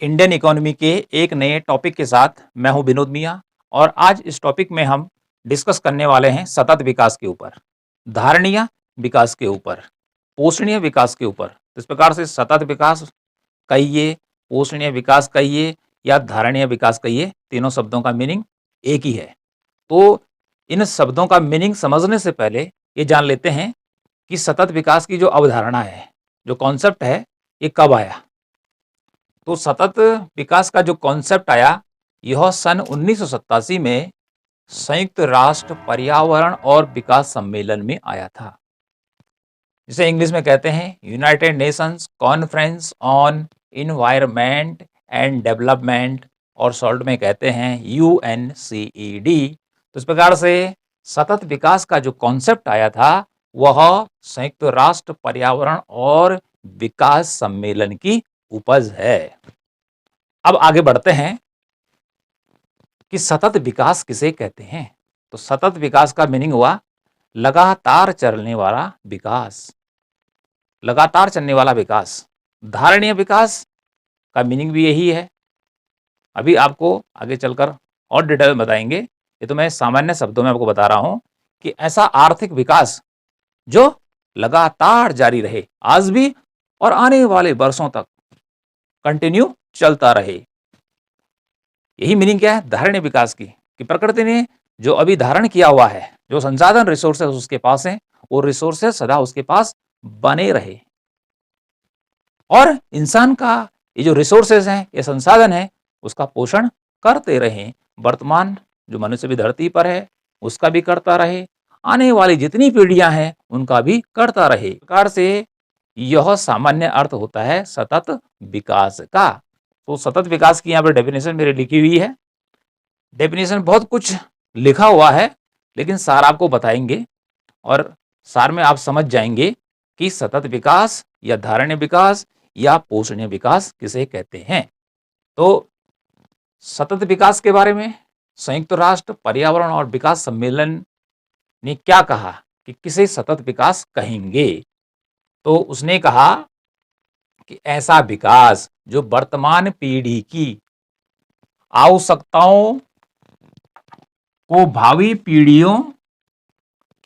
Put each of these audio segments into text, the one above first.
Indian economy के एक नए टॉपिक के साथ मैं हूं विनोद मिया। और आज इस टॉपिक में हम डिस्कस करने वाले हैं सतत विकास के ऊपर, धारणीय विकास के ऊपर, पोषणीय विकास के ऊपर। इस प्रकार से सतत विकास कहिए, पोषणीय विकास कहिए या धारणीय विकास कहिए, तीनों शब्दों का मीनिंग एक ही है। तो इन शब्दों का मीनिंग समझने से पहले ये जान लेते हैं कि सतत विकास की जो अवधारणा है, जो कॉन्सेप्ट है, ये कब आया। तो सतत विकास का जो कॉन्सेप्ट आया, यह सन 1987 में संयुक्त राष्ट्र पर्यावरण और विकास सम्मेलन में आया था, जिसे इंग्लिश में कहते हैं United Nations conference on environment and development, और शॉर्ट में कहते हैं UNCED। तो इस प्रकार से सतत विकास का जो कॉन्सेप्ट आया था, वह संयुक्त राष्ट्र पर्यावरण और विकास सम्मेलन की उपज है। अब आगे बढ़ते हैं कि सतत विकास किसे कहते हैं। तो सतत विकास का मीनिंग हुआ लगातार चलने वाला विकास, लगातार चलने वाला विकास। धारणीय विकास का मीनिंग भी यही है। अभी आपको आगे चलकर और डिटेल में बताएंगे। ये तो मैं सामान्य शब्दों में आपको बता रहा हूं कि ऐसा आर्थिक विकास जो लगातार जारी रहे, आज भी और आने वाले वर्षों तक कंटिन्यू चलता रहे। यही मीनिंग क्या है धारणीय विकास की, कि प्रकृति ने जो अभी धारण किया हुआ है, जो संसाधन रिसोर्सेस उसके पास हैं, वो रिसोर्सेस सदा उसके पास बने रहे, और इंसान का ये जो रिसोर्सेस हैं, ये संसाधन है, उसका पोषण करते रहे। वर्तमान जो मनुष्य भी धरती पर है, उसका भी करता रहे, आने वाली जितनी पीढ़ियां हैं उनका भी करता रहे। इस प्रकार से यह सामान्य अर्थ होता है सतत विकास का। तो सतत विकास की यहाँ पर डेफिनेशन मेरी लिखी हुई है। डेफिनेशन बहुत कुछ लिखा हुआ है, लेकिन सार आपको बताएंगे, और सार में आप समझ जाएंगे कि सतत विकास या धारणीय विकास या पोषणीय विकास किसे कहते हैं। तो सतत विकास के बारे में संयुक्त राष्ट्र पर्यावरण और विकास सम्मेलन ने क्या कहा कि किसे सतत विकास कहेंगे। तो उसने कहा कि ऐसा विकास जो वर्तमान पीढ़ी की आवश्यकताओं को भावी पीढ़ियों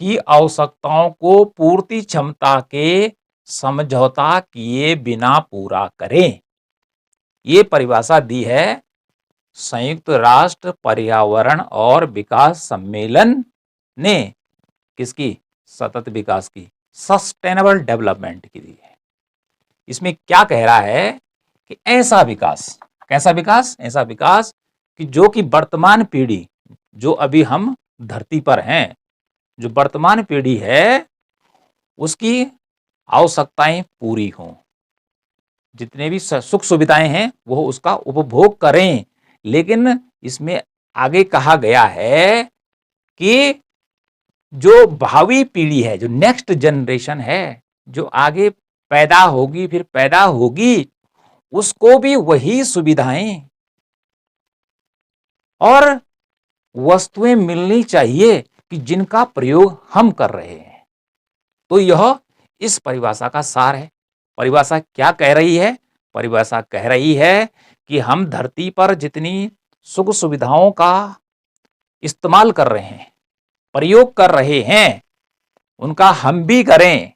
की आवश्यकताओं को पूर्ति क्षमता के समझौता किए बिना पूरा करें। ये परिभाषा दी है संयुक्त राष्ट्र पर्यावरण और विकास सम्मेलन ने। किसकी? सतत विकास की, सस्टेनेबल डेवलपमेंट की दी है। इसमें क्या कह रहा है कि ऐसा विकास, कैसा विकास? ऐसा विकास कि जो कि वर्तमान पीढ़ी, जो अभी हम धरती पर हैं, जो वर्तमान पीढ़ी है, उसकी आवश्यकताएं पूरी हों, जितने भी सुख सुविधाएं हैं वो उसका उपभोग करें। लेकिन इसमें आगे कहा गया है कि जो भावी पीढ़ी है, जो नेक्स्ट जनरेशन है, जो आगे पैदा होगी, फिर पैदा होगी, उसको भी वही सुविधाएं और वस्तुएं मिलनी चाहिए कि जिनका प्रयोग हम कर रहे हैं। तो यह इस परिभाषा का सार है। परिभाषा क्या कह रही है? परिभाषा कह रही है कि हम धरती पर जितनी सुख सुविधाओं का इस्तेमाल कर रहे हैं, प्रयोग कर रहे हैं, उनका हम भी करें,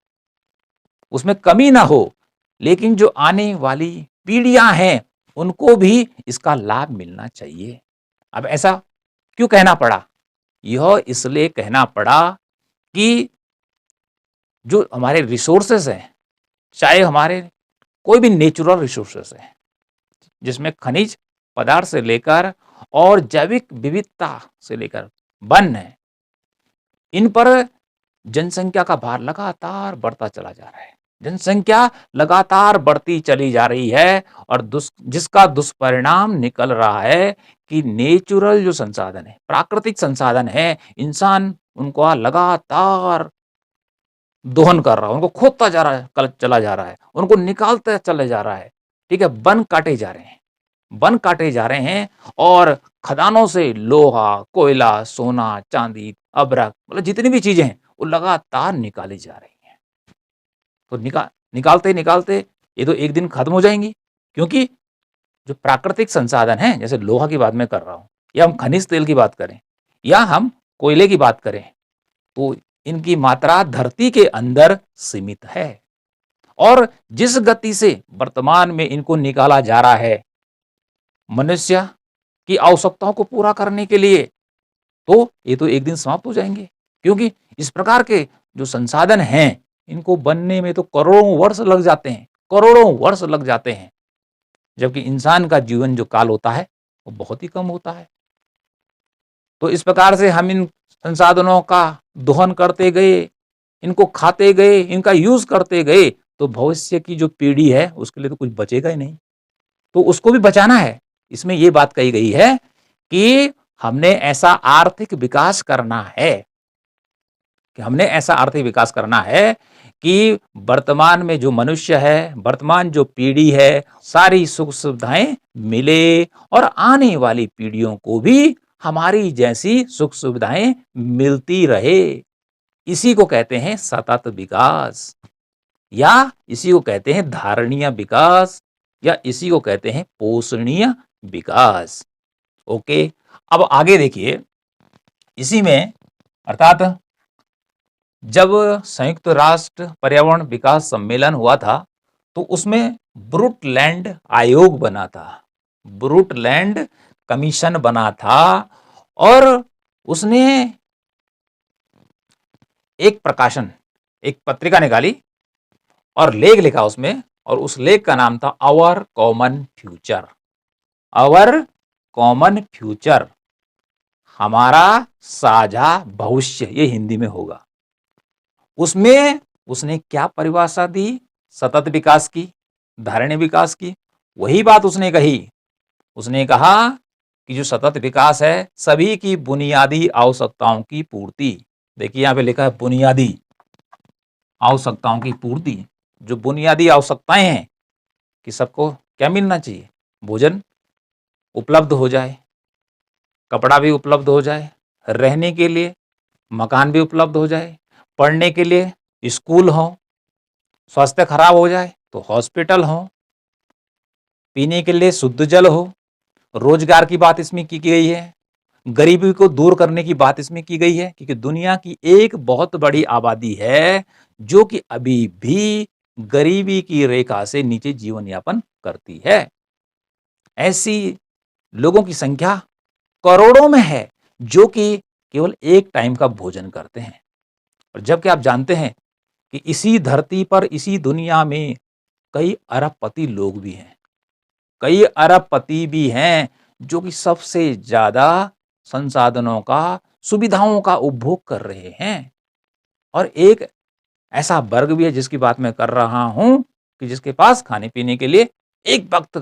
उसमें कमी ना हो, लेकिन जो आने वाली पीढ़ियां हैं उनको भी इसका लाभ मिलना चाहिए। अब ऐसा क्यों कहना पड़ा? यह इसलिए कहना पड़ा कि जो हमारे रिसोर्सेस हैं, चाहे हमारे कोई भी नेचुरल रिसोर्सेस हैं, जिसमें खनिज पदार्थ से लेकर और जैविक विविधता से लेकर वन है, इन पर जनसंख्या का भार लगातार बढ़ता चला जा रहा है। जनसंख्या लगातार बढ़ती चली जा रही है, और जिसका दुष्परिणाम निकल रहा है कि नेचुरल जो संसाधन है, प्राकृतिक संसाधन है, इंसान उनको लगातार दोहन कर रहा है, उनको खोदता जा रहा है, चला जा रहा है, उनको निकालते चले जा रहा है। ठीक है, वन काटे जा रहे हैं, वन काटे जा रहे हैं, और खदानों से लोहा, कोयला, सोना, चांदी, अभ्रक, मतलब जितनी भी चीजें हैं वो लगातार निकाली जा रही हैं। तो निकालते निकालते ये तो एक दिन खत्म हो जाएंगी, क्योंकि जो प्राकृतिक संसाधन हैं, जैसे लोहा की बात मैं कर रहा हूँ, या हम खनिज तेल की बात करें, या हम कोयले की बात करें, तो इनकी मात्रा धरती के अंदर सीमित है। और जिस गति से वर्तमान में इनको निकाला जा रहा है मनुष्य की आवश्यकताओं को पूरा करने के लिए, तो ये तो एक दिन समाप्त हो जाएंगे, क्योंकि इस प्रकार के जो संसाधन हैं इनको बनने में तो करोड़ों वर्ष लग जाते हैं, करोड़ों वर्ष लग जाते हैं, जबकि इंसान का जीवन जो काल होता है वो बहुत ही कम होता है। तो इस प्रकार से हम इन संसाधनों का दोहन करते गए, इनको खाते गए, इनका यूज करते गए, तो भविष्य की जो पीढ़ी है उसके लिए तो कुछ बचेगा ही नहीं, तो उसको भी बचाना है। इसमें यह बात कही गई है कि हमने ऐसा आर्थिक विकास करना है, कि हमने ऐसा आर्थिक विकास करना है कि वर्तमान में जो मनुष्य है, वर्तमान जो पीढ़ी है, सारी सुख सुविधाएं मिले और आने वाली पीढ़ियों को भी हमारी जैसी सुख सुविधाएं मिलती रहे। इसी को कहते हैं सतत विकास, या इसी को कहते हैं धारणीय विकास, या इसी को कहते हैं पोषणीय विकास। ओके, अब आगे देखिए, इसी में अर्थात जब संयुक्त राष्ट्र पर्यावरण विकास सम्मेलन हुआ था, तो उसमें ब्रूटलैंड आयोग बना था, ब्रूटलैंड कमीशन बना था, और उसने एक प्रकाशन, एक पत्रिका निकाली और लेख लिखा उसमें, और उस लेख का नाम था our common future. Our common future, हमारा साझा भविष्य, ये हिंदी में होगा। उसमें उसने क्या परिभाषा दी सतत विकास की, धारणीय विकास की? वही बात उसने कही। उसने कहा कि जो सतत विकास है सभी की बुनियादी आवश्यकताओं की पूर्ति। देखिए यहां पे लिखा है बुनियादी आवश्यकताओं की पूर्ति। जो बुनियादी आवश्यकताएं हैं कि सबको क्या मिलना चाहिए, भोजन उपलब्ध हो जाए, कपड़ा भी उपलब्ध हो जाए, रहने के लिए मकान भी उपलब्ध हो जाए, पढ़ने के लिए स्कूल हो, स्वास्थ्य खराब हो जाए तो हॉस्पिटल हो, पीने के लिए शुद्ध जल हो, रोजगार की बात इसमें की गई है, गरीबी को दूर करने की बात इसमें की गई है, क्योंकि दुनिया की एक बहुत बड़ी आबादी है जो कि अभी भी गरीबी की रेखा से नीचे जीवन यापन करती है। ऐसी लोगों की संख्या करोड़ों में है जो कि केवल एक टाइम का भोजन करते हैं। और जबकि आप जानते हैं कि इसी धरती पर, इसी दुनिया में कई अरबपति लोग भी हैं, कई अरबपति भी हैं जो कि सबसे ज्यादा संसाधनों का, सुविधाओं का उपभोग कर रहे हैं। और एक ऐसा वर्ग भी है जिसकी बात मैं कर रहा हूं कि जिसके पास खाने पीने के लिए एक वक्त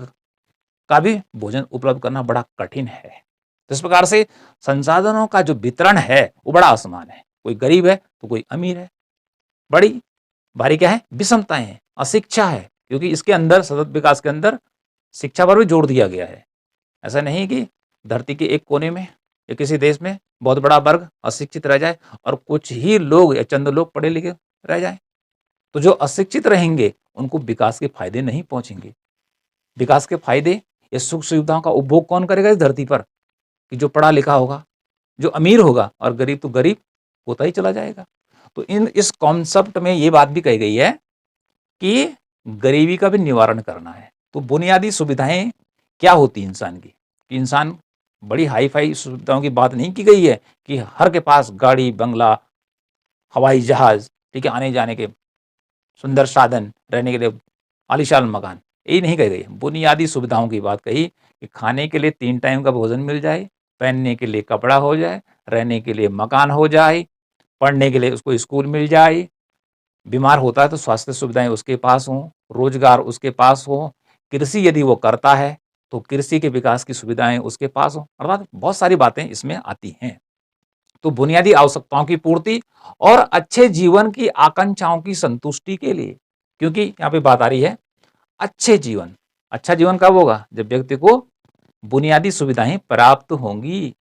का भी भोजन उपलब्ध करना बड़ा कठिन है। तो इस प्रकार से संसाधनों का जो वितरण है वो बड़ा असमान है, कोई गरीब है तो कोई अमीर है। बड़ी भारी क्या है, विषमताएं हैं, अशिक्षा है, क्योंकि इसके अंदर सतत विकास के अंदर शिक्षा पर भी जोर दिया गया है। ऐसा नहीं कि धरती के एक कोने में या किसी देश में बहुत बड़ा वर्ग अशिक्षित रह जाए और कुछ ही लोग या चंद लोग पढ़े लिखे रह जाए। तो जो अशिक्षित रहेंगे उनको विकास के फायदे नहीं पहुंचेंगे। विकास के फायदे या सुख सुविधाओं का उपभोग कौन करेगा इस धरती पर? कि जो पढ़ा लिखा होगा, जो अमीर होगा, और गरीब तो गरीब होता ही चला जाएगा। तो इस कॉन्सेप्ट में ये बात भी कही गई है कि गरीबी का भी निवारण करना है। तो बुनियादी सुविधाएं क्या होती इंसान की, कि इंसान, बड़ी हाई फाई सुविधाओं की बात नहीं की गई है कि हर के पास गाड़ी बंगला हवाई जहाज, ठीक है, आने जाने के सुंदर साधन, रहने के लिए आलीशान मकान, यही नहीं कही गई। बुनियादी सुविधाओं की बात कही कि खाने के लिए 3 टाइम का भोजन मिल जाए, पहनने के लिए कपड़ा हो जाए, रहने के लिए मकान हो जाए, पढ़ने के लिए उसको स्कूल मिल जाए, बीमार होता है तो स्वास्थ्य सुविधाएं उसके पास हों, रोजगार उसके पास हो, कृषि यदि वो करता है तो कृषि के विकास की सुविधाएं उसके पास हो। अर्थात बहुत सारी बातें इसमें आती हैं। तो बुनियादी आवश्यकताओं की पूर्ति और अच्छे जीवन की आकांक्षाओं की संतुष्टि के लिए, क्योंकि यहाँ पे बात आ रही है अच्छे जीवन। अच्छा जीवन कब होगा? जब व्यक्ति को बुनियादी सुविधाएं प्राप्त होंगी,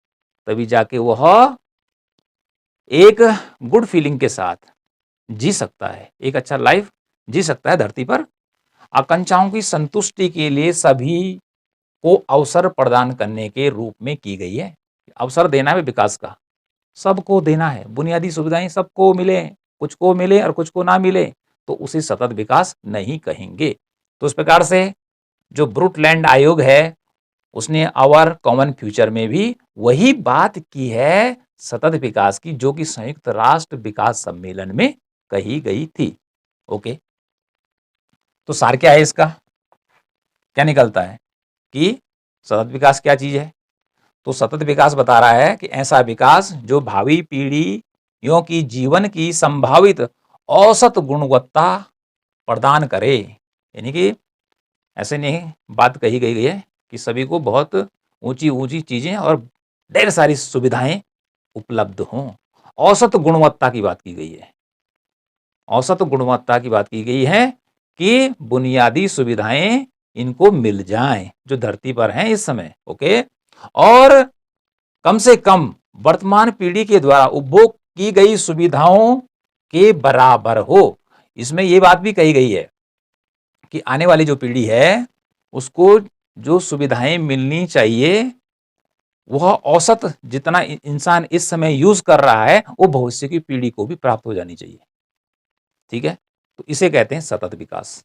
तभी जाके वह एक गुड फीलिंग के साथ जी सकता है, एक अच्छा लाइफ जी सकता है धरती पर। आकांक्षाओं की संतुष्टि के लिए सभी को अवसर प्रदान करने के रूप में की गई है। अवसर देना है विकास का, सबको देना है, बुनियादी सुविधाएं सबको मिले, कुछ को मिले और कुछ को ना मिले, तो उसे सतत विकास नहीं कहेंगे। तो इस प्रकार से जो ब्रूटलैंड आयोग है उसने आवर कॉमन फ्यूचर में भी वही बात की है सतत विकास की, जो कि संयुक्त राष्ट्र विकास सम्मेलन में कही गई थी। ओके, तो सार क्या है इसका, क्या निकलता है कि सतत विकास क्या चीज है? तो सतत विकास बता रहा है कि ऐसा विकास जो भावी पीढ़ियों की जीवन की संभावित औसत गुणवत्ता प्रदान करे। यानी कि ऐसे नहीं बात कही गई है कि सभी को बहुत ऊंची ऊंची चीजें और ढेर सारी सुविधाएं उपलब्ध हों। औसत गुणवत्ता की बात की गई है, औसत गुणवत्ता की बात की गई है कि बुनियादी सुविधाएं इनको मिल जाएं जो धरती पर हैं इस समय। ओके, और कम से कम वर्तमान पीढ़ी के द्वारा उपभोग की गई सुविधाओं के बराबर हो। इसमें यह बात भी कही गई है कि आने वाली जो पीढ़ी है उसको जो सुविधाएं मिलनी चाहिए वह औसत जितना इंसान इस समय यूज कर रहा है वो भविष्य की पीढ़ी को भी प्राप्त हो जानी चाहिए। ठीक है, तो इसे कहते हैं सतत विकास।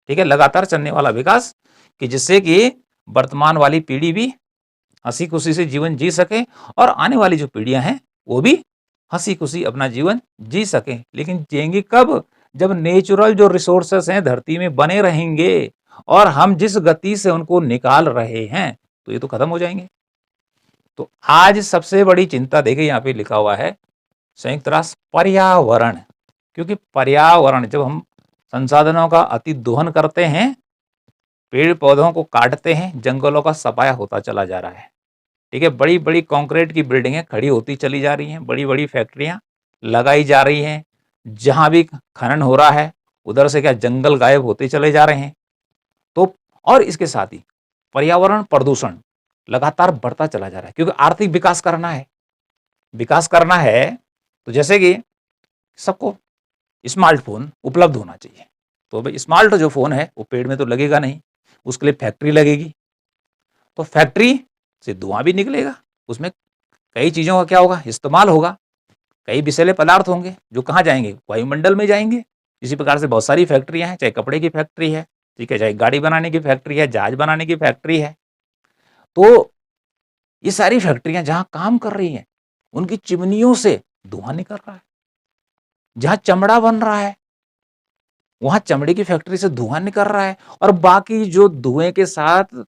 ठीक है, लगातार चलने वाला विकास कि जिससे कि वर्तमान वाली पीढ़ी भी हंसी खुशी से जीवन जी सके और आने वाली जो पीढ़ियां हैं वो भी हंसी खुशी अपना जीवन जी सके। लेकिन जिएंगे कब? जब नेचुरल जो रिसोर्सेस हैं धरती में बने रहेंगे और हम जिस गति से उनको निकाल रहे हैं तो ये तो खत्म हो जाएंगे। तो आज सबसे बड़ी चिंता देखिए यहाँ पे लिखा हुआ है संयुक्त राष्ट्र पर्यावरण, क्योंकि पर्यावरण जब हम संसाधनों का अति दोहन करते हैं, पेड़ पौधों को काटते हैं, जंगलों का सफाया होता चला जा रहा है। ठीक है, बड़ी बड़ी कंक्रीट की बिल्डिंगें खड़ी होती चली जा रही हैं, बड़ी बड़ी फैक्ट्रियां लगाई जा रही हैं, जहां भी खनन हो रहा है उधर से क्या जंगल गायब होते चले जा रहे हैं। तो और इसके साथ ही पर्यावरण प्रदूषण लगातार बढ़ता चला जा रहा है, क्योंकि आर्थिक विकास करना है। विकास करना है तो जैसे कि सबको स्मार्टफोन उपलब्ध होना चाहिए। तो भाई स्मार्ट जो फोन है वो पेड़ में तो लगेगा नहीं, उसके लिए फैक्ट्री लगेगी, तो फैक्ट्री से धुआं भी निकलेगा, उसमें कई चीजों का क्या होगा, इस्तेमाल होगा, कई विषैले पदार्थ होंगे जो कहाँ जाएंगे, वायुमंडल में जाएंगे। इसी प्रकार से बहुत सारी फैक्ट्रियां हैं, चाहे कपड़े की फैक्ट्री है, ठीक है, चाहे गाड़ी बनाने की फैक्ट्री है, जहाज बनाने की फैक्ट्री है। तो ये सारी फैक्ट्रियां जहां काम कर रही हैं उनकी चिमनियों से धुआं निकल रहा है। जहां चमड़ा बन रहा है वहां चमड़े की फैक्ट्री से धुआं निकल रहा है, और बाकी जो धुएं के साथ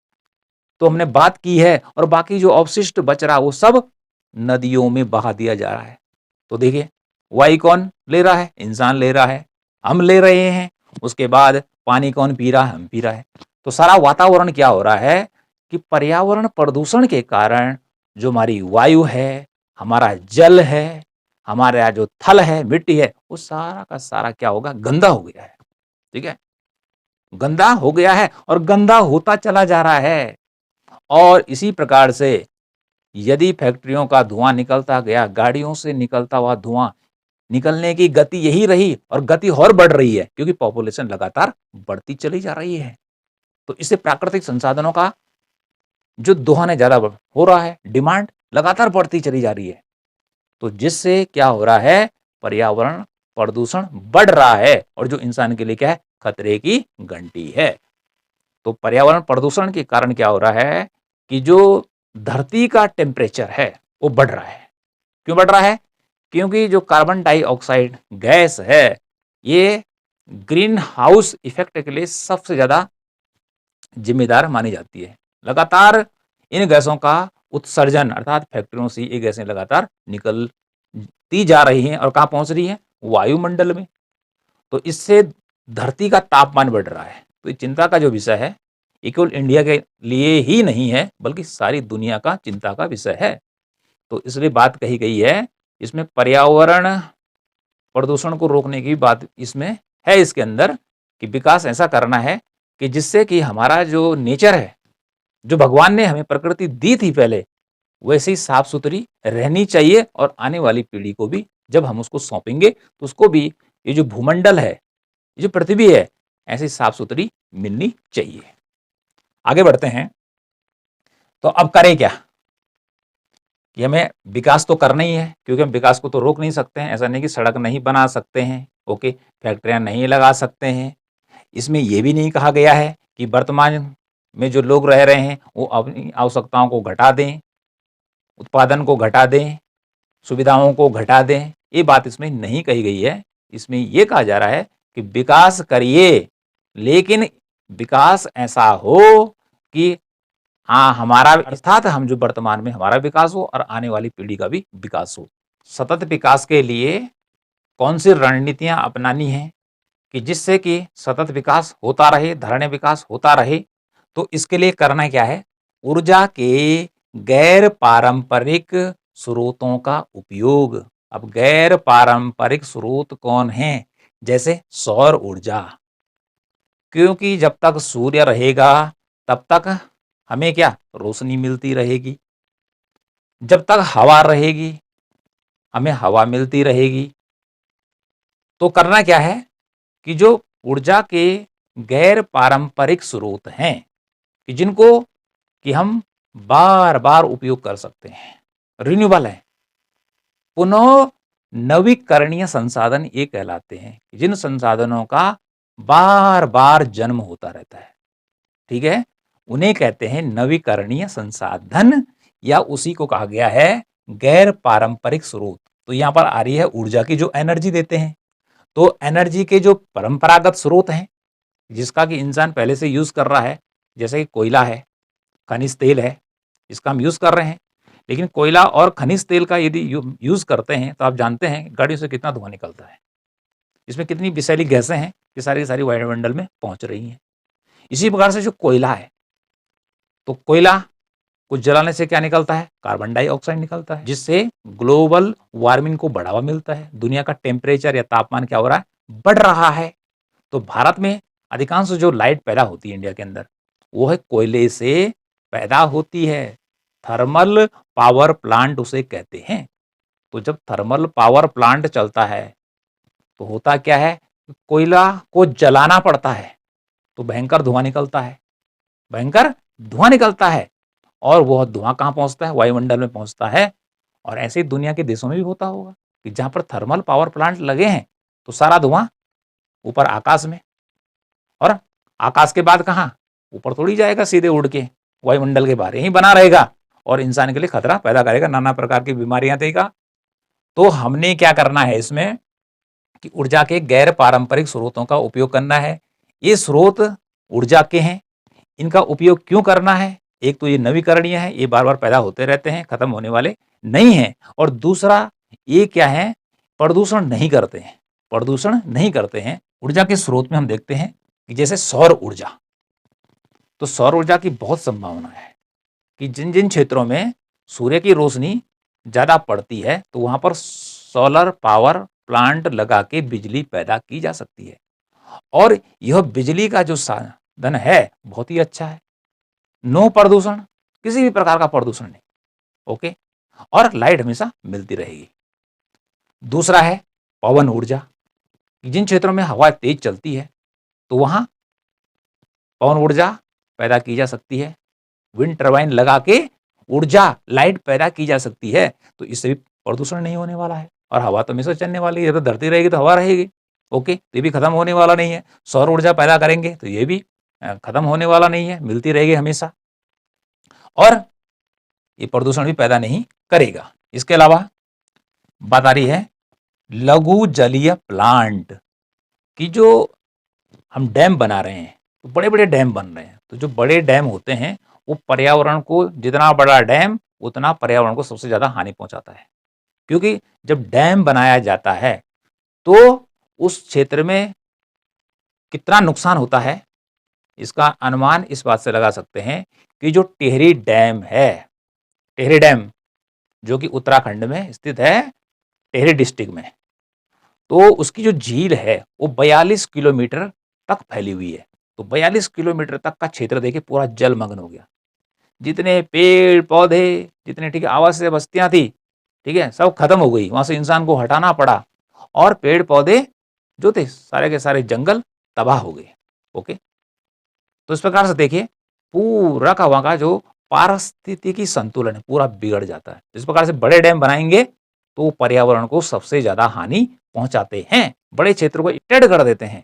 तो हमने बात की है, और बाकी जो अवशिष्ट बच रहा है वो सब नदियों में बहा दिया जा रहा है। तो देखिए वायु कौन ले रहा है, इंसान ले रहा है, हम ले रहे हैं। उसके बाद पानी कौन पी रहा है, हम पी रहा है। तो सारा वातावरण क्या हो रहा है कि पर्यावरण प्रदूषण के कारण जो हमारी वायु है, हमारा जल है, हमारा जो थल है, मिट्टी है, वो सारा का सारा क्या होगा, गंदा हो गया है। ठीक है, गंदा हो गया है और गंदा होता चला जा रहा है। और इसी प्रकार से यदि फैक्ट्रियों का धुआं निकलता गया, गाड़ियों से निकलता हुआ धुआं निकलने की गति यही रही और गति और बढ़ रही है, क्योंकि पॉपुलेशन लगातार बढ़ती चली जा रही है। तो इससे प्राकृतिक संसाधनों का जो दोहन है ज्यादा हो रहा है, डिमांड लगातार बढ़ती चली जा रही है। तो जिससे क्या हो रहा है, पर्यावरण प्रदूषण बढ़ रहा है, और जो इंसान के लिए क्या है, खतरे की घंटी है। तो पर्यावरण प्रदूषण के कारण क्या हो रहा है कि जो धरती का टेम्परेचर है वो बढ़ रहा है। क्यों बढ़ रहा है? क्योंकि जो कार्बन डाइऑक्साइड गैस है ये ग्रीन हाउस इफेक्ट के लिए सबसे ज्यादा जिम्मेदार मानी जाती है। लगातार इन गैसों का उत्सर्जन अर्थात फैक्ट्रियों से ये गैसें लगातार निकलती जा रही हैं और कहाँ पहुंच रही है, वायुमंडल में। तो इससे धरती का तापमान बढ़ रहा है। तो ये चिंता का जो विषय है ये केवल इंडिया के लिए ही नहीं है बल्कि सारी दुनिया का चिंता का विषय है। तो इसलिए बात कही गई है, इसमें पर्यावरण प्रदूषण को रोकने की बात इसमें है, इसके अंदर कि विकास ऐसा करना है कि जिससे कि हमारा जो नेचर है, जो भगवान ने हमें प्रकृति दी थी पहले, वैसे ही साफ सुथरी रहनी चाहिए, और आने वाली पीढ़ी को भी जब हम उसको सौंपेंगे तो उसको भी ये जो भूमंडल है, ये जो पृथ्वी है, ऐसी साफ सुथरी मिलनी चाहिए। आगे बढ़ते हैं। तो अब करें क्या कि हमें विकास तो करना ही है, क्योंकि हम विकास को तो रोक नहीं सकते हैं। ऐसा नहीं कि सड़क नहीं बना सकते हैं, ओके, फैक्ट्रियां नहीं लगा सकते हैं। इसमें यह भी नहीं कहा गया है कि वर्तमान में जो लोग रह रहे हैं वो अपनी आवश्यकताओं को घटा दें, उत्पादन को घटा दें, सुविधाओं को घटा दें। ये बात इसमें नहीं कही गई है। इसमें यह कहा जा रहा है कि विकास करिए, लेकिन विकास ऐसा हो कि हाँ हमारा, अर्थात हम जो वर्तमान में हमारा विकास हो और आने वाली पीढ़ी का भी विकास हो। सतत विकास के लिए कौन सी रणनीतियां अपनानी है कि जिससे कि सतत विकास होता रहे, धारणीय विकास होता रहे। तो इसके लिए करना क्या है, ऊर्जा के गैर पारंपरिक स्रोतों का उपयोग। अब गैर पारंपरिक स्रोत कौन है? जैसे सौर ऊर्जा, क्योंकि जब तक सूर्य रहेगा तब तक हमें क्या रोशनी मिलती रहेगी, जब तक हवा रहेगी हमें हवा मिलती रहेगी। तो करना क्या है कि जो ऊर्जा के गैर पारंपरिक स्रोत हैं कि जिनको कि हम बार बार उपयोग कर सकते हैं, रिन्यूएबल है, पुनः नवीकरणीय संसाधन ये कहलाते हैं जिन संसाधनों का बार बार जन्म होता रहता है, ठीक है, उन्हें कहते हैं नवीकरणीय संसाधन, या उसी को कहा गया है गैर पारंपरिक स्रोत। तो यहां पर आ रही है ऊर्जा की जो एनर्जी देते हैं। तो एनर्जी के जो परंपरागत स्रोत हैं जिसका कि इंसान पहले से यूज कर रहा है, जैसे कि कोयला है, खनिज तेल है, इसका हम यूज कर रहे हैं। लेकिन कोयला और खनिज तेल का यदि यूज करते हैं तो आप जानते हैं गाड़ियों से कितना धुआं निकलता है, इसमें कितनी विषैली गैसें हैं कि सारी की सारी वायुमंडल में पहुंच रही हैं। इसी प्रकार से जो कोयला है, तो कोयला को जलाने से क्या निकलता है? कार्बन डाइऑक्साइड निकलता है, जिससे ग्लोबल वार्मिंग को बढ़ावा मिलता है। दुनिया का टेम्परेचर या तापमान क्या हो रहा है? बढ़ रहा है। तो भारत में अधिकांश जो लाइट पैदा होती है इंडिया के अंदर, वो है कोयले से पैदा होती है। थर्मल पावर प्लांट उसे कहते हैं। तो जब थर्मल पावर प्लांट चलता है तो होता क्या है, कोयला को जलाना पड़ता है तो भयंकर धुआं निकलता है, भयंकर धुआं निकलता है, और वह धुआं कहां पहुंचता है? वायुमंडल में पहुंचता है। और ऐसे ही दुनिया के देशों में भी होता होगा कि जहां पर थर्मल पावर प्लांट लगे हैं तो सारा धुआं ऊपर आकाश में, और आकाश के बाद कहां? ऊपर थोड़ी जाएगा सीधे उड़ के, वायुमंडल के बाहर यहीं बना रहेगा और इंसान के लिए खतरा पैदा करेगा, नाना प्रकार की बीमारियां देगा। तो हमने क्या करना है इसमें कि ऊर्जा के गैर पारंपरिक स्रोतों का उपयोग करना है। ये स्रोत ऊर्जा के हैं, इनका उपयोग क्यों करना है? एक तो ये नवीकरणीय है, ये बार बार पैदा होते रहते हैं, खत्म होने वाले नहीं है। और दूसरा ये क्या है, प्रदूषण नहीं करते हैं, प्रदूषण नहीं करते हैं। ऊर्जा के स्रोत में हम देखते हैं कि जैसे सौर ऊर्जा, तो सौर ऊर्जा की बहुत संभावना है कि जिन जिन क्षेत्रों में सूर्य की रोशनी ज्यादा पड़ती है तो वहां पर सोलर पावर प्लांट लगा के बिजली पैदा की जा सकती है। और यह बिजली का जो साधन है बहुत ही अच्छा है, नो प्रदूषण, किसी भी प्रकार का प्रदूषण नहीं, ओके, और लाइट हमेशा मिलती रहेगी। दूसरा है पवन ऊर्जा, जिन क्षेत्रों में हवा तेज चलती है तो वहां पवन ऊर्जा पैदा की जा सकती है, विंड टर्बाइन लगा के ऊर्जा लाइट पैदा की जा सकती है। तो इससे भी प्रदूषण नहीं होने वाला है, और हवा तो हमेशा चलने वाली है, तो धरती रहेगी तो हवा रहेगी, ओके, तो ये भी खत्म होने वाला नहीं है। सौर ऊर्जा पैदा करेंगे तो ये भी खत्म होने वाला नहीं है, मिलती रहेगी हमेशा, और ये प्रदूषण भी पैदा नहीं करेगा। इसके अलावा बात आ रही है लघु जलीय प्लांट की, जो हम डैम बना रहे हैं, तो बड़े बड़े डैम बन रहे हैं, तो जो बड़े डैम होते हैं वो पर्यावरण को, जितना बड़ा डैम उतना पर्यावरण को सबसे ज्यादा हानि पहुंचाता है। क्योंकि जब डैम बनाया जाता है तो उस क्षेत्र में कितना नुकसान होता है इसका अनुमान इस बात से लगा सकते हैं कि जो टिहरी डैम है, टिहरी डैम जो कि उत्तराखंड में स्थित है, टिहरी डिस्ट्रिक्ट में, तो उसकी जो झील है वो 42 किलोमीटर तक फैली हुई है। तो 42 किलोमीटर तक का क्षेत्र देखिए पूरा जलमग्न हो गया। जितने पेड़ पौधे, जितने ठीक है आवासीय बस्तियां थी, ठीक है, सब खत्म हो गई, वहां से इंसान को हटाना पड़ा, और पेड़ पौधे जो थे सारे के सारे जंगल तबाह हो गए, ओके। तो इस प्रकार से देखिए पूरा का वहां का जो पारिस्थितिकी संतुलन पूरा बिगड़ जाता है। जिस प्रकार से बड़े डैम बनाएंगे तो वो पर्यावरण को सबसे ज्यादा हानि पहुंचाते हैं, बड़े क्षेत्रों को टेढ़ कर देते हैं,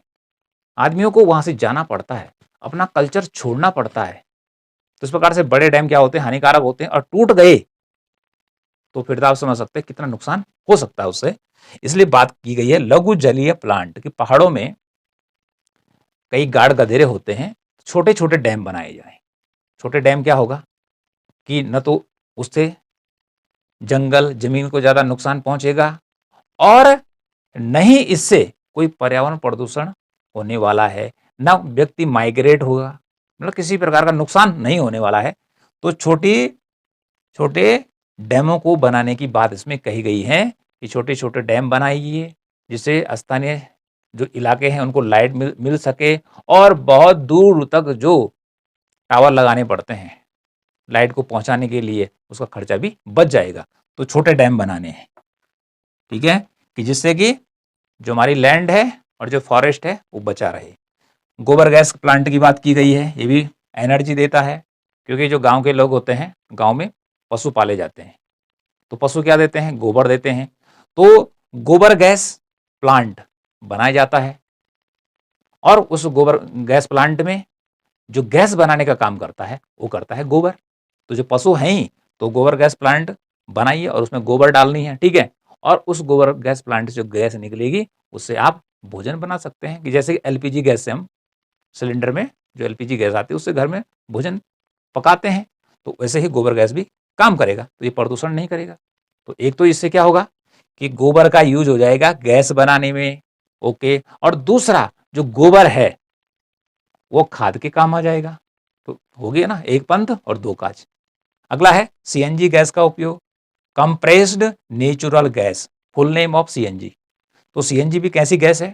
आदमियों को वहां से जाना पड़ता है, अपना कल्चर छोड़ना पड़ता है। तो इस प्रकार से बड़े डैम क्या होते हैं, हानिकारक होते हैं, और टूट गए तो फिर तो आप समझ सकते हैं कितना नुकसान हो सकता है उससे। इसलिए बात की गई है लघु जलीय प्लांट कि पहाड़ों में कई गाढ़ गधेरे होते हैं, छोटे छोटे डैम बनाए जाएं। छोटे डैम क्या होगा कि न तो उससे जंगल जमीन को ज्यादा नुकसान पहुंचेगा और न ही इससे कोई पर्यावरण प्रदूषण होने वाला है, न व्यक्ति माइग्रेट होगा, मतलब किसी प्रकार का नुकसान नहीं होने वाला है। तो छोटे डैमों को बनाने की बात इसमें कही गई है कि छोटे छोटे डैम बनाइए जिससे स्थानीय जो इलाके हैं उनको लाइट मिल सके, और बहुत दूर तक जो टावर लगाने पड़ते हैं लाइट को पहुंचाने के लिए उसका खर्चा भी बच जाएगा। तो छोटे डैम बनाने हैं, ठीक है, कि जिससे कि जो हमारी लैंड है और जो फॉरेस्ट है वो बचा रहे। गोबर गैस प्लांट की बात की गई है, ये भी एनर्जी देता है, क्योंकि जो गांव के लोग होते हैं, गांव में पशु पाले जाते हैं, तो पशु क्या देते हैं, गोबर देते हैं। तो गोबर गैस प्लांट बनाया जाता है और उस गोबर गैस प्लांट में जो गैस बनाने का काम करता है वो करता है गोबर। तो जो पशु हैं ही तो गोबर गैस प्लांट बनाइए और उसमें गोबर डालनी है, ठीक है, और उस गोबर गैस प्लांट से जो गैस निकलेगी उससे आप भोजन बना सकते हैं, कि जैसे एलपीजी गैस से हम सिलेंडर में जो एलपीजी गैस आती है उससे घर में भोजन पकाते हैं, तो वैसे ही गोबर गैस भी काम करेगा, तो ये प्रदूषण नहीं करेगा। तो एक तो इससे क्या होगा कि गोबर का यूज हो जाएगा गैस बनाने में, ओके, और दूसरा जो गोबर है वो खाद के काम आ जाएगा। तो हो गया ना, एक पंथ और दो काज। अगला है सीएनजी गैस का उपयोग, compressed natural gas, full name of CNG. तो सीएनजी भी कैसी गैस है,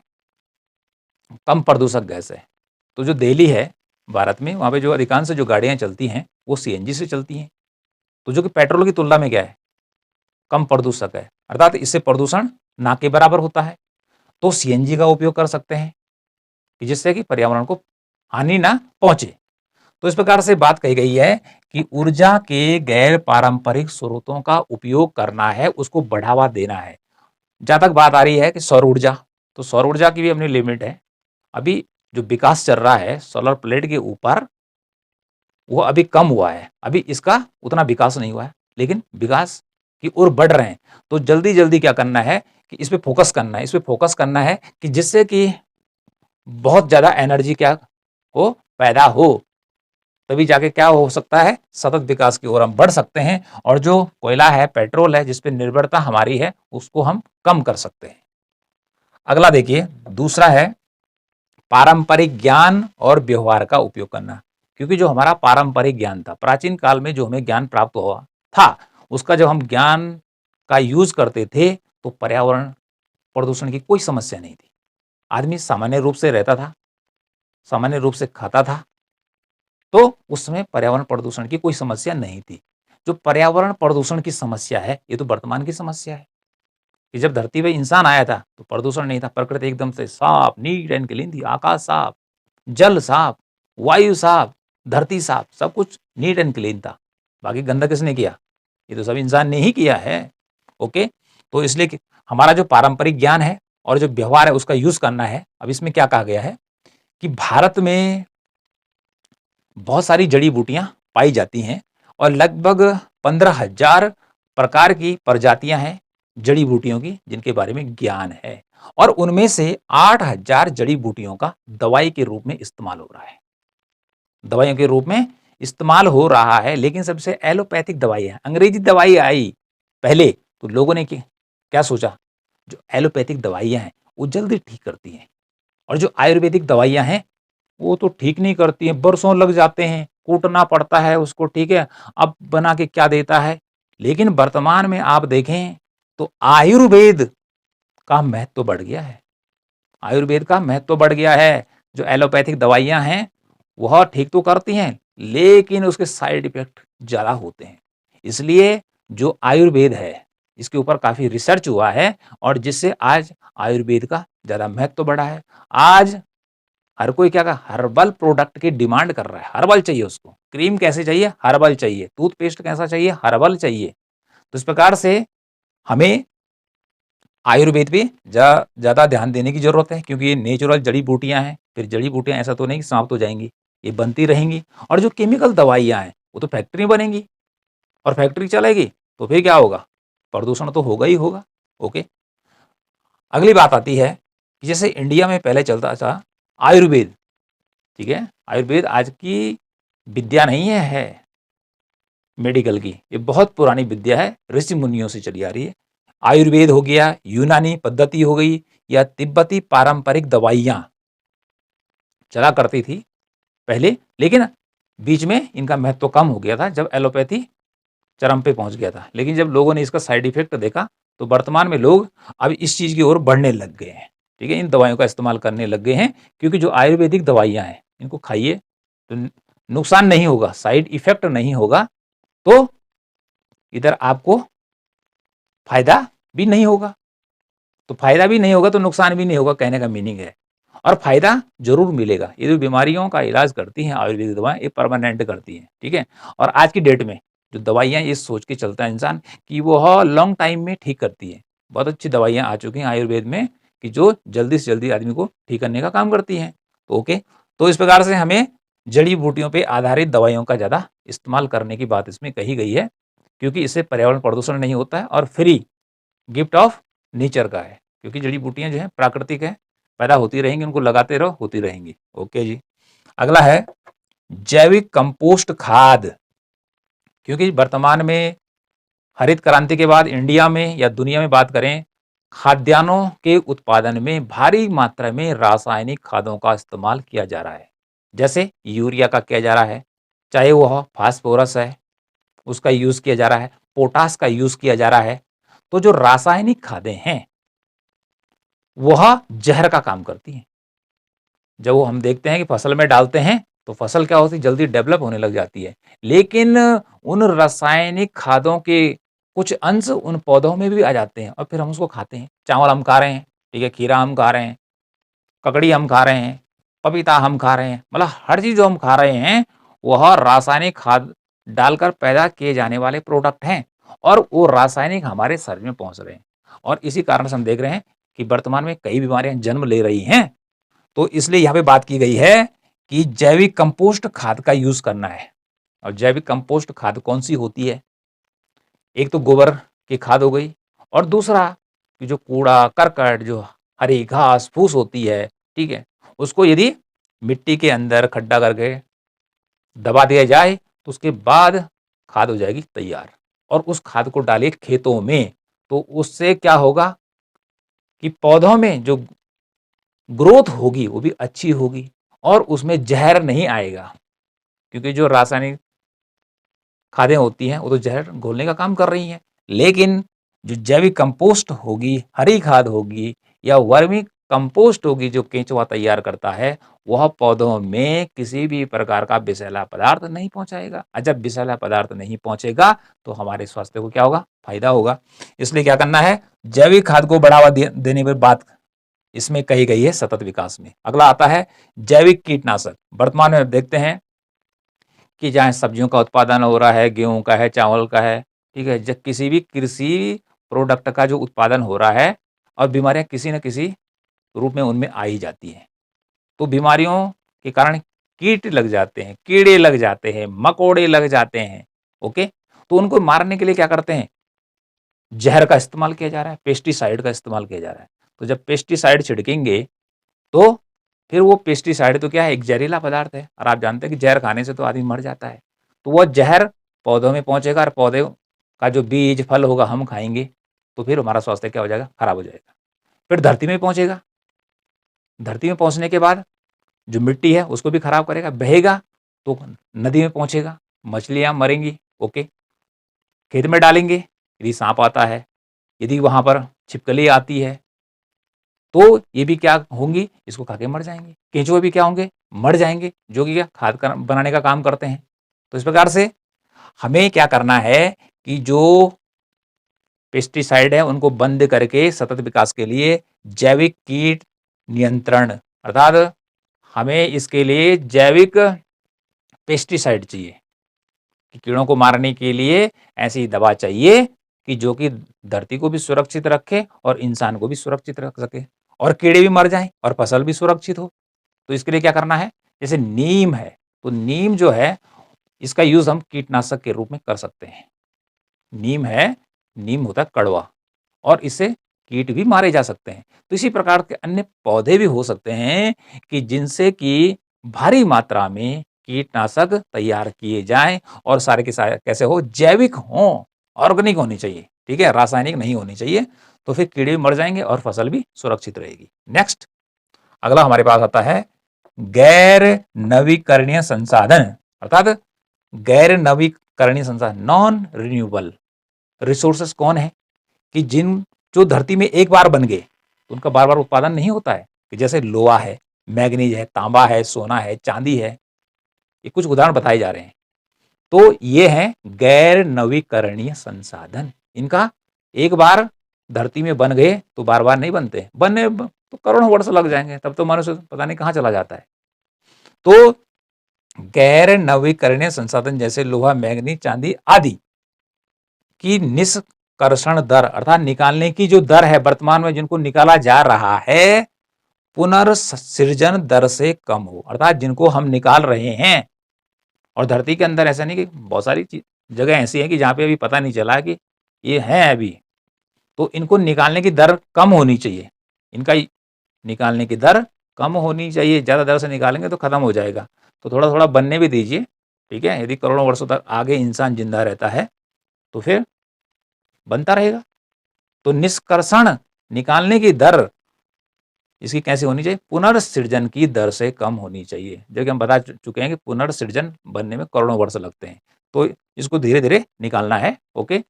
कम प्रदूषक गैस है। तो जो दिल्ली है भारत में, वहां पे जो अधिकांश जो गाड़ियां चलती हैं वो सीएनजी से चलती हैं, तो जो कि पेट्रोल की तुलना में क्या है, कम प्रदूषक है, अर्थात इससे प्रदूषण ना के बराबर होता है। तो सीएनजी का उपयोग कर सकते हैं कि जिससे कि पर्यावरण को हानि ना पहुंचे। तो इस प्रकार से बात कही गई है कि ऊर्जा के गैर पारंपरिक स्रोतों का उपयोग करना है, उसको बढ़ावा देना है। जहां तक बात आ रही है कि सौर ऊर्जा, तो सौर ऊर्जा की भी अपनी लिमिट है। अभी जो विकास चल रहा है सोलर प्लेट के ऊपर वो अभी कम हुआ है, अभी इसका उतना विकास नहीं हुआ है, लेकिन विकास की ओर बढ़ रहे हैं। तो जल्दी जल्दी क्या करना है कि इस पे फोकस करना है, इस पे फोकस करना है कि जिससे कि बहुत ज्यादा एनर्जी क्या हो पैदा हो, तभी जाके क्या हो सकता है, सतत विकास की ओर हम बढ़ सकते हैं, और जो कोयला है, पेट्रोल है, जिस पे निर्भरता हमारी है उसको हम कम कर सकते हैं। अगला देखिए, दूसरा है पारंपरिक ज्ञान और व्यवहार का उपयोग करना। क्योंकि जो हमारा पारंपरिक ज्ञान था, प्राचीन काल में जो हमें ज्ञान प्राप्त हुआ था, उसका जब हम ज्ञान का यूज करते थे तो पर्यावरण प्रदूषण की कोई समस्या नहीं थी। आदमी सामान्य रूप से रहता था, सामान्य रूप से खाता था, तो उस समय पर्यावरण प्रदूषण की कोई समस्या नहीं थी। जो पर्यावरण प्रदूषण की समस्या है ये तो वर्तमान की समस्या है, कि जब धरती पे इंसान आया था तो प्रदूषण नहीं था, प्रकृति एकदम से साफ, नीट एंड क्लीन थी, आकाश साफ, जल साफ, वायु साफ, धरती साफ, सब कुछ नीट एंड क्लीन था। बाकी गंदा किसने किया, ये तो सब इंसान ने ही किया है, ओके। तो इसलिए कि हमारा जो पारंपरिक ज्ञान है और जो व्यवहार है उसका यूज करना है। अब इसमें क्या कहा गया है कि भारत में बहुत सारी जड़ी बूटियां पाई जाती हैं और लगभग 15,000 प्रकार की प्रजातियां हैं जड़ी बूटियों की जिनके बारे में ज्ञान है, और उनमें से 8,000 जड़ी बूटियों का दवाई के रूप में इस्तेमाल हो रहा है, दवाइयों के रूप में इस्तेमाल हो रहा है। लेकिन सबसे एलोपैथिक दवाई है, अंग्रेजी दवाई आई पहले, तो लोगों ने क्या सोचा, जो एलोपैथिक दवाइयां हैं वो जल्दी ठीक करती हैं, और जो आयुर्वेदिक दवाइयां हैं वो तो ठीक नहीं करती हैं, बरसों लग जाते हैं, कूटना पड़ता है उसको, ठीक है, अब बना के क्या देता है। लेकिन वर्तमान में आप देखें तो आयुर्वेद का महत्व तो बढ़ गया है, आयुर्वेद का महत्व तो बढ़ गया है। जो एलोपैथिक दवाइयां हैं वह ठीक तो करती हैं लेकिन उसके साइड इफेक्ट ज्यादा होते हैं। इसलिए जो आयुर्वेद है इसके ऊपर काफी रिसर्च हुआ है और जिससे आज आयुर्वेद का ज्यादा महत्व बढ़ा है। आज हर कोई क्या का हर्बल प्रोडक्ट की डिमांड कर रहा है, हर्बल चाहिए उसको। क्रीम कैसे चाहिए? हर्बल चाहिए। टूथपेस्ट कैसा चाहिए? हर्बल चाहिए। तो इस प्रकार से हमें आयुर्वेद पे ज़्यादा ध्यान देने की ज़रूरत है, क्योंकि ये नेचुरल जड़ी-बूटियाँ हैं। फिर जड़ी-बूटियाँ ऐसा तो नहीं कि समाप्त हो जाएँगी, ये बनती रहेंगी। और जो केमिकल दवाइयाँ हैं, वो तो फैक्ट्री में बनेंगी, और फैक्ट्री चलेगी तो फिर क्या होगा? प्रदूषण तो होगा ही होगा। ओके। अगली बात आती है कि जैसे इंडिया में पहले चलता था आयुर्वेद, ठीक है? आयुर्वेद आज की विद्या नहीं है मेडिकल की, ये बहुत पुरानी विद्या है, ऋषि मुनियों से चली आ रही है। आयुर्वेद हो गया, यूनानी पद्धति हो गई, या तिब्बती पारंपरिक दवाइयाँ चला करती थी पहले, लेकिन बीच में इनका महत्व कम हो गया था जब एलोपैथी चरम पे पहुंच गया था। लेकिन जब लोगों ने इसका साइड इफेक्ट देखा, तो वर्तमान में लोग अब इस चीज़ की ओर बढ़ने लग गए हैं, ठीक है? इन दवाइयों का इस्तेमाल करने लग गए हैं, क्योंकि जो आयुर्वेदिक दवाइयाँ हैं, इनको खाइए तो नुकसान नहीं होगा, साइड इफेक्ट नहीं होगा, तो इधर आपको फायदा भी नहीं होगा। तो फायदा भी नहीं होगा तो नुकसान भी नहीं होगा, कहने का मीनिंग है। और फायदा जरूर मिलेगा। ये जो बीमारियों का इलाज करती हैं आयुर्वेदिक दवाएं, ये परमानेंट करती हैं, ठीक है? और आज की डेट में जो दवाइयाँ ये सोच के चलता है इंसान कि वो लॉन्ग टाइम में ठीक करती है। बहुत अच्छी दवाइयाँ आ चुकी हैं आयुर्वेद में कि जो जल्दी से जल्दी आदमी को ठीक करने का काम करती हैं। तो ओके, तो इस प्रकार से हमें जड़ी बूटियों पे आधारित दवाइयों का ज़्यादा इस्तेमाल करने की बात इसमें कही गई है, क्योंकि इससे पर्यावरण प्रदूषण नहीं होता है और फ्री गिफ्ट ऑफ नेचर का है, क्योंकि जड़ी बूटियां जो है प्राकृतिक है, पैदा होती रहेंगी, उनको लगाते रहो, होती रहेंगी। ओके जी। अगला है जैविक कंपोस्ट खाद। क्योंकि वर्तमान में हरित क्रांति के बाद इंडिया में या दुनिया में बात करें, खाद्यान्नों के उत्पादन में भारी मात्रा में रासायनिक खादों का इस्तेमाल किया जा रहा है। जैसे यूरिया का किया जा रहा है, चाहे वह फास्फोरस है उसका यूज किया जा रहा है, पोटास का यूज किया जा रहा है। तो जो रासायनिक खादें हैं वह जहर का काम करती हैं। जब वो हम देखते हैं कि फसल में डालते हैं तो फसल क्या होती है, जल्दी डेवलप होने लग जाती है। लेकिन उन रासायनिक खादों के कुछ अंश उन पौधों में भी आ जाते हैं और फिर हम उसको खाते हैं। चावल हम खा रहे हैं, ठीक है, खीरा हम खा रहे हैं, ककड़ी हम खा रहे हैं, पपीता हम खा रहे हैं, मतलब हर चीज जो हम खा रहे हैं वह रासायनिक खाद डालकर पैदा किए जाने वाले प्रोडक्ट हैं, और वो रासायनिक हमारे शरीर में पहुंच रहे हैं। और इसी कारण से हम देख रहे हैं कि वर्तमान में कई बीमारियां जन्म ले रही हैं। तो इसलिए यहाँ पे बात की गई है कि जैविक कंपोस्ट खाद का यूज करना है। और जैविक कंपोस्ट खाद कौन सी होती है? एक तो गोबर की खाद हो गई, और दूसरा कि जो कूड़ा करकट, जो हरी घास फूस होती है, ठीक है, उसको यदि मिट्टी के अंदर खड्डा करके दबा दिया जाए तो उसके बाद खाद हो जाएगी तैयार। और उस खाद को डालिए खेतों में, तो उससे क्या होगा कि पौधों में जो ग्रोथ होगी वो भी अच्छी होगी, और उसमें जहर नहीं आएगा। क्योंकि जो रासायनिक खादें होती हैं वो तो जहर घोलने का काम कर रही हैं। लेकिन जो जैविक कंपोस्ट होगी, हरी खाद होगी, या वर्मी कंपोस्ट होगी जो केंचुआ तैयार करता है, वह पौधों में किसी भी प्रकार का विषैला पदार्थ नहीं पहुंचाएगा। और जब विषैला पदार्थ नहीं पहुंचेगा तो हमारे स्वास्थ्य को क्या होगा? फायदा होगा। इसलिए क्या करना है? जैविक खाद को बढ़ावा देने पर बात इसमें कही गई है सतत विकास में। अगला आता है जैविक कीटनाशक। वर्तमान में देखते हैं कि जहाँ सब्जियों का उत्पादन हो रहा है, गेहूं का है, चावल का है, ठीक है, जब किसी भी कृषि प्रोडक्ट का जो उत्पादन हो रहा है, और बीमारियां किसी न किसी रूप में उनमें आ ही जाती हैं। तो बीमारियों के कारण कीट लग जाते हैं, कीड़े लग जाते हैं, मकोड़े लग जाते हैं। ओके, तो उनको मारने के लिए क्या करते हैं? जहर का इस्तेमाल किया जा रहा है, पेस्टिसाइड का इस्तेमाल किया जा रहा है। तो जब पेस्टिसाइड छिड़केंगे तो फिर वो पेस्टिसाइड तो क्या है? एक जहरीला पदार्थ है, और आप जानते हैं कि जहर खाने से तो आदमी मर जाता है। तो वह जहर पौधों में पहुंचेगा, और पौधे का जो बीज फल होगा हम खाएंगे, तो फिर हमारा स्वास्थ्य क्या हो जाएगा? खराब हो जाएगा। फिर धरती में पहुंचेगा, धरती में पहुंचने के बाद जो मिट्टी है उसको भी खराब करेगा, बहेगा तो नदी में पहुंचेगा, मछलियां मरेंगी। ओके, खेत में डालेंगे, यदि सांप आता है, यदि वहां पर छिपकली आती है, तो ये भी क्या होंगी? इसको खा के मर जाएंगे। केंचुए भी क्या होंगे? मर जाएंगे, जो कि क्या बनाने का काम करते हैं। तो इस प्रकार से हमें क्या करना है कि जो पेस्टिसाइड है उनको बंद करके सतत विकास के लिए जैविक कीट नियंत्रण, अर्थात हमें इसके लिए जैविक पेस्टिसाइड चाहिए कि कीड़ों को मारने के लिए ऐसी दवा चाहिए कि जो कि धरती को भी सुरक्षित रखे और इंसान को भी सुरक्षित रख सके और कीड़े भी मर जाएं और फसल भी सुरक्षित हो। तो इसके लिए क्या करना है, जैसे नीम है, तो नीम जो है इसका यूज हम कीटनाशक के रूप में कर सकते हैं। नीम है, नीम होता है कड़वा और इससे कीट भी मारे जा सकते हैं। तो इसी प्रकार के अन्य पौधे भी हो सकते हैं कि जिनसे कि भारी मात्रा में कीटनाशक तैयार किए जाएं और सारे के सारे कैसे हो, जैविक हों, ऑर्गेनिक होनी चाहिए, ठीक है, रासायनिक नहीं होनी चाहिए। तो फिर कीड़े भी मर जाएंगे और फसल भी सुरक्षित रहेगी। नेक्स्ट, अगला हमारे पास आता है गैर नवीकरणीय संसाधन, अर्थात गैर नवीकरणीय संसाधन, नॉन रिन्यूएबल रिसोर्सेस कौन है कि जिन जो धरती में एक बार बन गए तो उनका बार बार उत्पादन नहीं होता है, कि जैसे लोहा है, मैग्नीज है, तांबा है, सोना है, चांदी है, ये कुछ उदाहरण बताए जा रहे हैं। तो ये हैं गैर नवीकरणीय संसाधन। इनका एक बार धरती में बन गए तो बार बार नहीं बनते, बनने तो करोड़ों वर्ष लग जाएंगे, तब तो मनुष्य पता नहीं कहां चला जाता है। तो गैर नवीकरणीय संसाधन जैसे लोहा, मैग्नीज, चांदी आदि की निष्कर्षण दर अर्थात निकालने की जो दर है वर्तमान में जिनको निकाला जा रहा है, पुनर्सृजन दर से कम हो, अर्थात जिनको हम निकाल रहे हैं। और धरती के अंदर ऐसा नहीं कि बहुत सारी जगह ऐसी है कि जहां पे अभी पता नहीं चला कि ये है अभी, तो इनको निकालने की दर कम होनी चाहिए। इनका निकालने की दर कम होनी चाहिए, ज्यादा दर से निकालेंगे तो खत्म हो जाएगा। तो थोड़ा थोड़ा बनने भी दीजिए, ठीक है। यदि करोड़ों वर्षों तक आगे इंसान जिंदा रहता है तो फिर बनता रहेगा। तो निष्कर्षण निकालने की दर इसकी कैसे होनी चाहिए, पुनर्सृजन की दर से कम होनी चाहिए। जबकि हम बता चुके हैं कि पुनर्सृजन बनने में करोड़ों वर्ष लगते हैं, तो इसको धीरे धीरे निकालना है। ओके,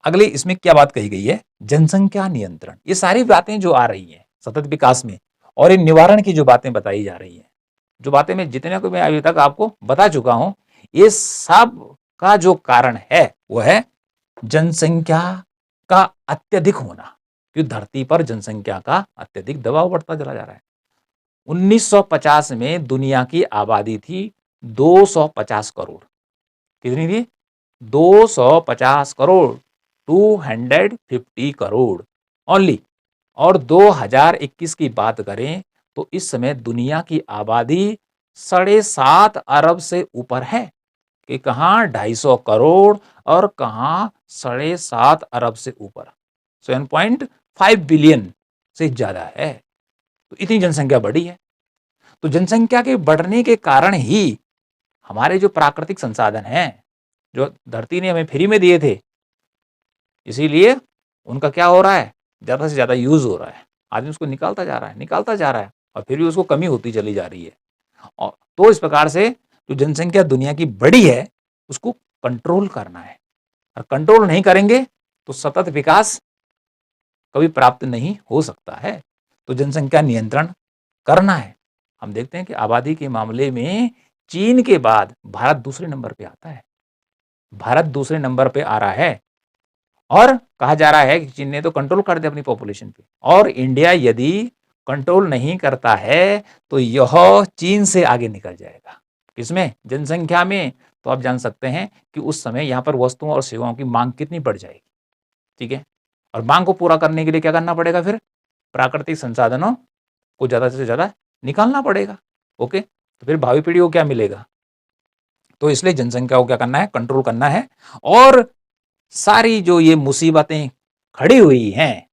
अगली इसमें क्या बात कही गई है, जनसंख्या नियंत्रण। ये सारी बातें जो आ रही हैं सतत विकास में और इन निवारण की जो बातें बताई जा रही हैं, जो बातें मैं जितने को मैं अभी तक आपको बता चुका हूं, ये सब का जो कारण है वो है जनसंख्या का अत्यधिक होना, क्योंकि धरती पर जनसंख्या का अत्यधिक दबाव बढ़ता चला जा रहा है। 1950 में दुनिया की आबादी थी 250 करोड़। कितनी थी, 250 करोड़, 250 करोड़ ओनली। और 2021 की बात करें तो इस समय दुनिया की आबादी 7.5 अरब से ऊपर है, कि कहां 250 करोड़ और कहां 7.5 अरब से ऊपर, 7.5 बिलियन से ज्यादा है। तो इतनी जनसंख्या बढ़ी है। तो जनसंख्या के बढ़ने के कारण ही हमारे जो प्राकृतिक संसाधन हैं जो धरती ने हमें फ्री में दिए थे, इसीलिए उनका क्या हो रहा है, ज्यादा से ज्यादा यूज हो रहा है। आदमी उसको निकालता जा रहा है, निकालता जा रहा है, और फिर भी उसको कमी होती चली जा रही है। और तो इस प्रकार से जो जनसंख्या दुनिया की बड़ी है उसको कंट्रोल करना है, और कंट्रोल नहीं करेंगे तो सतत विकास कभी प्राप्त नहीं हो सकता है। तो जनसंख्या नियंत्रण करना है। हम देखते हैं कि आबादी के मामले में चीन के बाद भारत दूसरे नंबर पे आता है। भारत दूसरे नंबर पे आ रहा है और कहा जा रहा है कि चीन ने तो कंट्रोल कर दिया अपनी पॉपुलेशन पे, और इंडिया यदि कंट्रोल नहीं करता है तो यह चीन से आगे निकल जाएगा। किसमें, जनसंख्या में। तो आप जान सकते हैं कि उस समय यहां पर वस्तुओं और सेवाओं की मांग कितनी बढ़ जाएगी, ठीक है। और मांग को पूरा करने के लिए क्या करना पड़ेगा, फिर प्राकृतिक संसाधनों को ज्यादा से ज्यादा निकालना पड़ेगा। ओके, तो फिर भावी पीढ़ी को क्या मिलेगा। तो इसलिए जनसंख्या को क्या करना है, कंट्रोल करना है। और सारी जो ये मुसीबतें खड़ी हुई हैं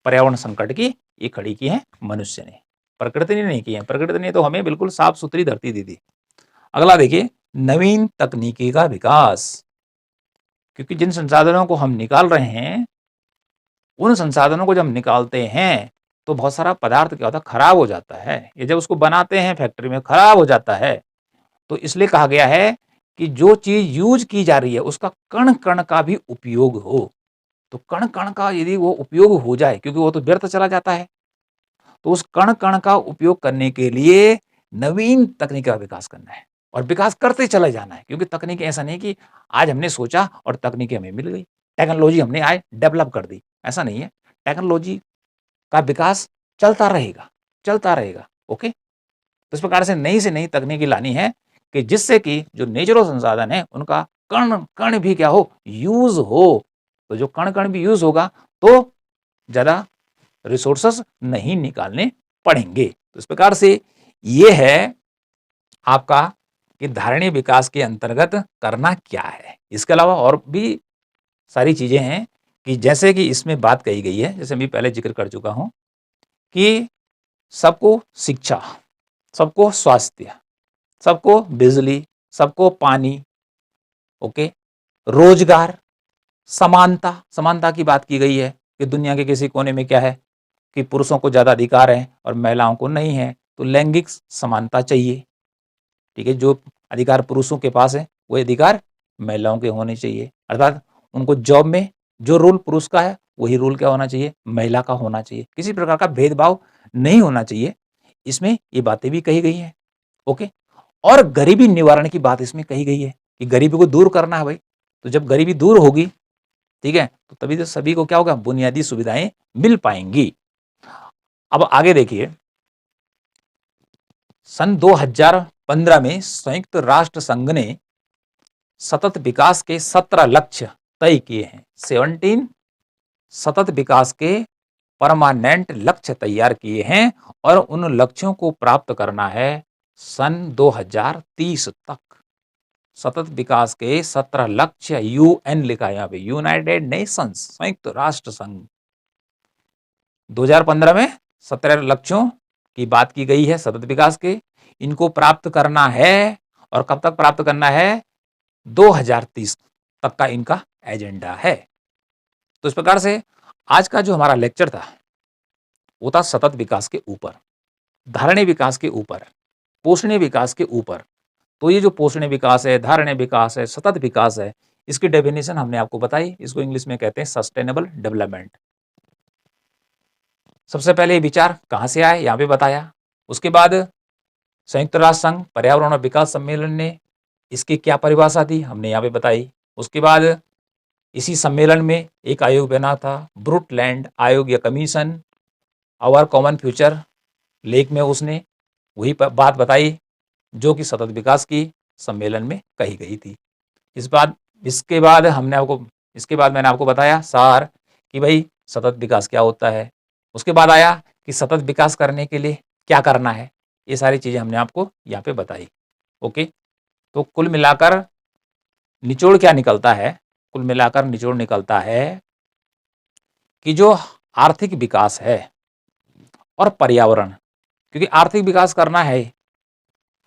पर्यावरण संकट की, ये खड़ी की है मनुष्य ने, प्रकृति ने नहीं की है। प्रकृति ने तो हमें बिल्कुल साफ सुथरी धरती दी थी। अगला देखिए, नवीन तकनीकी का विकास। क्योंकि जिन संसाधनों को हम निकाल रहे हैं, उन संसाधनों को जब हम निकालते हैं तो बहुत सारा पदार्थ क्या होता है, खराब हो जाता है। ये जब उसको बनाते हैं फैक्ट्री में खराब हो जाता है। तो इसलिए कहा गया है कि जो चीज यूज की जा रही है उसका कण कण का भी उपयोग हो। तो कण कण का यदि वो उपयोग हो जाए, क्योंकि वो तो व्यर्थ चला जाता है, तो उस कण कण का उपयोग करने के लिए नवीन तकनीक का विकास करना है और विकास करते चले जाना है। क्योंकि तकनीक ऐसा नहीं कि आज हमने सोचा और तकनीक हमें मिल गई, टेक्नोलॉजी हमने आज डेवलप कर दी, ऐसा नहीं है। टेक्नोलॉजी का विकास चलता रहेगा, चलता रहेगा। ओके, तो इस प्रकार से नई तकनीकी लानी है कि जिससे कि जो नेचुरल संसाधन है उनका कण कण भी क्या हो, यूज हो। तो जो कण कण भी यूज होगा तो ज्यादा रिसोर्सेस नहीं निकालने पड़ेंगे। तो इस प्रकार से ये है आपका कि धारणीय विकास के अंतर्गत करना क्या है। इसके अलावा और भी सारी चीजें हैं कि जैसे कि इसमें बात कही गई है, जैसे मैं पहले जिक्र कर चुका हूं कि सबको शिक्षा, सबको स्वास्थ्य, सबको बिजली, सबको पानी, ओके, रोजगार, समानता, समानता की बात की गई है कि दुनिया के किसी कोने में क्या है कि पुरुषों को ज्यादा अधिकार है और महिलाओं को नहीं है, तो लैंगिक समानता चाहिए। ठीक है, जो अधिकार पुरुषों के पास है वो अधिकार महिलाओं के होने चाहिए, अर्थात उनको जॉब में जो रोल पुरुष का है वही रोल क्या होना चाहिए, महिला का होना चाहिए। किसी प्रकार का भेदभाव नहीं होना चाहिए, इसमें ये बातें भी कही गई हैं। ओके, और गरीबी निवारण की बात इसमें कही गई है कि गरीबी को दूर करना है भाई। तो जब गरीबी दूर होगी, ठीक है, तो तभी तो सभी को क्या होगा, बुनियादी सुविधाएं मिल पाएंगी। अब आगे देखिए, सन 2015 में संयुक्त राष्ट्र संघ ने सतत विकास के 17 लक्ष्य तय किए हैं। 17 सतत विकास के परमानेंट लक्ष्य तैयार किए हैं और उन लक्ष्यों को प्राप्त करना है सन 2030 तक। सतत विकास के 17 लक्ष्य, यूएन लिखा है यहां पे, यूनाइटेड नेशंस, संयुक्त राष्ट्र संघ। 2015 में 17 लक्ष्यों की बात की गई है सतत विकास के, इनको प्राप्त करना है और कब तक प्राप्त करना है, 2030 तक का इनका एजेंडा है। तो इस प्रकार से आज का जो हमारा लेक्चर था वो था सतत विकास के ऊपर, धारणीय विकास के ऊपर, पोषणीय विकास के ऊपर। तो ये जो पोषणीय विकास है, धारणीय विकास है, सतत विकास है, इसकी डेफिनेशन हमने आपको बताई। इसको इंग्लिश में कहते हैं सस्टेनेबल डेवलपमेंट। सबसे पहले विचार कहां से आए यहां पे बताया। उसके बाद संयुक्त राष्ट्र संघ पर्यावरण और विकास सम्मेलन ने इसकी क्या परिभाषा दी हमने यहाँ पे बताई। उसके बाद इसी सम्मेलन में एक आयोग बना था, ब्रुटलैंड आयोग या कमीशन, आवर कॉमन फ्यूचर लेख में उसने वही बात बताई जो कि सतत विकास की सम्मेलन में कही गई थी। इसके बाद मैंने आपको बताया सार कि भाई सतत विकास क्या होता है। उसके बाद आया कि सतत विकास करने के लिए क्या करना है, ये सारी चीजें हमने आपको यहाँ पे बताई। ओके, तो कुल मिलाकर निचोड़ क्या निकलता है, कुल मिलाकर निचोड़ निकलता है कि जो आर्थिक विकास है और पर्यावरण, क्योंकि आर्थिक विकास करना है,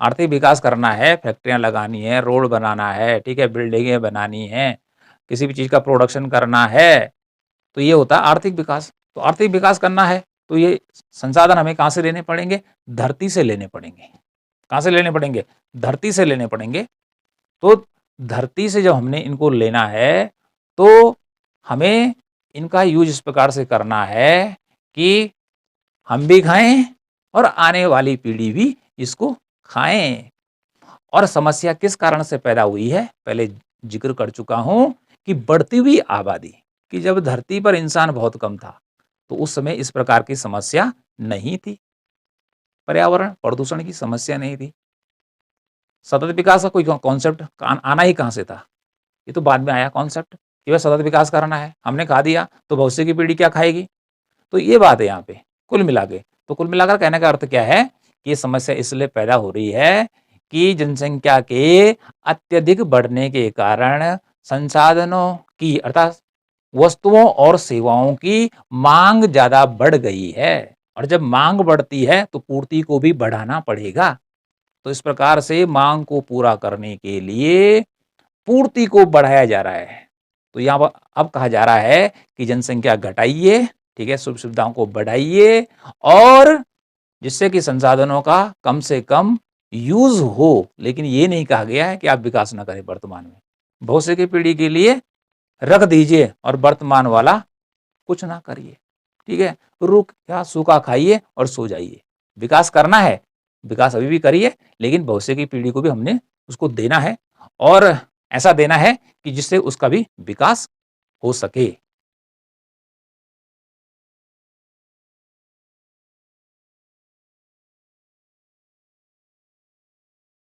आर्थिक विकास करना है, फैक्ट्रियां लगानी है, रोड बनाना है, ठीक है, बिल्डिंगें बनानी है, किसी भी चीज का प्रोडक्शन करना है, तो ये होता है आर्थिक विकास। तो आर्थिक विकास करना है तो ये संसाधन हमें कहां से लेने पड़ेंगे, धरती से लेने पड़ेंगे। कहां से लेने पड़ेंगे, धरती से लेने पड़ेंगे। तो धरती से जब हमने इनको लेना है तो हमें इनका यूज इस प्रकार से करना है कि हम भी खाएं और आने वाली पीढ़ी भी इसको खाएं। और समस्या किस कारण से पैदा हुई है, पहले जिक्र कर चुका हूं कि बढ़ती हुई आबादी, कि जब धरती पर इंसान बहुत कम था तो उस समय इस प्रकार की समस्या नहीं थी, पर्यावरण प्रदूषण की समस्या नहीं थी। सतत विकास का कोई कॉन्सेप्ट आना ही कहां से था, ये तो बाद में आया कॉन्सेप्ट कि वह सतत विकास करना है, हमने खा दिया तो भविष्य की पीढ़ी क्या खाएगी। तो ये बात है यहाँ पे कुल मिला के। तो कुल मिलाकर कहने का अर्थ क्या है कि ये समस्या इसलिए पैदा हो रही है कि जनसंख्या के अत्यधिक बढ़ने के कारण संसाधनों की, अर्थात वस्तुओं और सेवाओं की मांग ज्यादा बढ़ गई है, और जब मांग बढ़ती है तो पूर्ति को भी बढ़ाना पड़ेगा। तो इस प्रकार से मांग को पूरा करने के लिए पूर्ति को बढ़ाया जा रहा है। तो यहाँ पर अब कहा जा रहा है कि जनसंख्या घटाइए, ठीक है, सुख सुविधाओं को बढ़ाइए, और जिससे कि संसाधनों का कम से कम यूज हो। लेकिन ये नहीं कहा गया है कि आप विकास ना करें वर्तमान में, भविष्य की पीढ़ी के लिए रख दीजिए और वर्तमान वाला कुछ ना करिए। ठीक है, रुक या सूखा खाइए और सो जाइए। विकास करना है, विकास अभी भी करिए, लेकिन भविष्य की पीढ़ी को भी हमने उसको देना है, और ऐसा देना है कि जिससे उसका भी विकास हो सके।